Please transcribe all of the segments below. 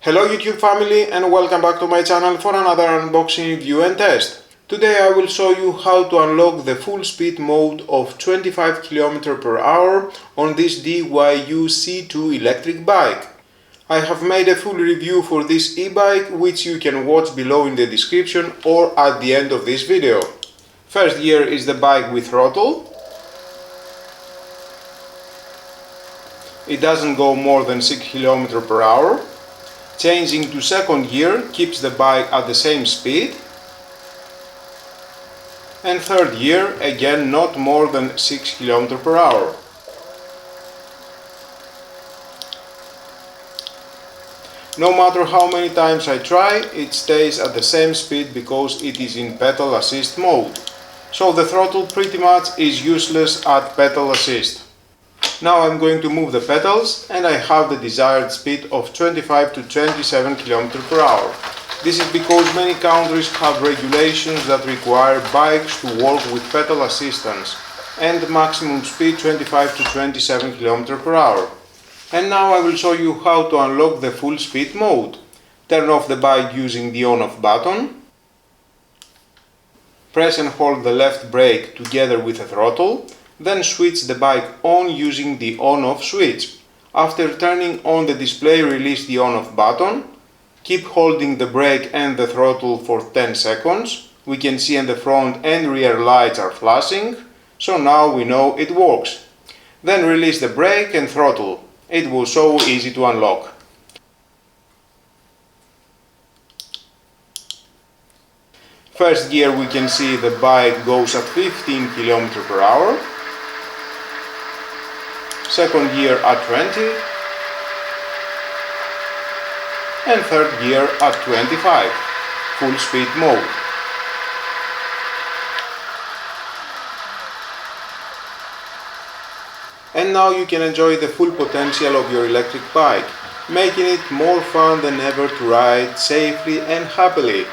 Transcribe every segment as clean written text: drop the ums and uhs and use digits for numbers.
Hello YouTube family and welcome back to my channel for another unboxing, review and test. Today I will show you how to unlock the full speed mode of 25 km per hour on this DYU C2 electric bike. I have made a full review for this e-bike which you can watch below in the description or at the end of this video. First gear is the bike with throttle. It doesn't go more than 6 km per hour. Changing to second gear keeps the bike at the same speed. And third gear, again not more than 6 km per hour. No matter how many times I try, it stays at the same speed because it is in pedal assist mode. So the throttle pretty much is useless at pedal assist. Now I'm going to move the pedals and I have the desired speed of 25 to 27 km per hour. This is because many countries have regulations that require bikes to work with pedal assistance and maximum speed 25 to 27 km per hour. And now I will show you how to unlock the full speed mode. Turn off the bike using the on-off button. Press and hold the left brake together with the throttle. Then switch the bike on using the on-off switch. After turning on the display, release the on-off button. Keep holding the brake and the throttle for 10 seconds. We can see in the front and rear lights are flashing, so now we know it works. Then release the brake and throttle. It was so easy to unlock. First gear, we can see the bike goes at 15 km per hour. Second gear at 20 and third gear at 25, full speed mode. And now you can enjoy the full potential of your electric bike, making it more fun than ever to ride safely and happily.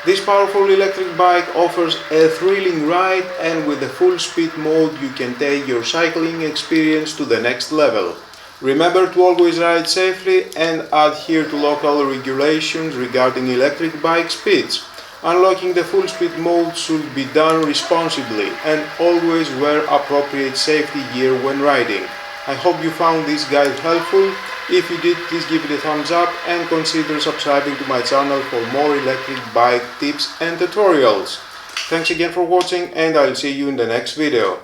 This powerful electric bike offers a thrilling ride, and with the full speed mode you can take your cycling experience to the next level. Remember to always ride safely and adhere to local regulations regarding electric bike speeds. Unlocking the full speed mode should be done responsibly and always wear appropriate safety gear when riding. I hope you found this guide helpful. If you did, please give it a thumbs up and consider subscribing to my channel for more electric bike tips and tutorials. Thanks again for watching and I'll see you in the next video.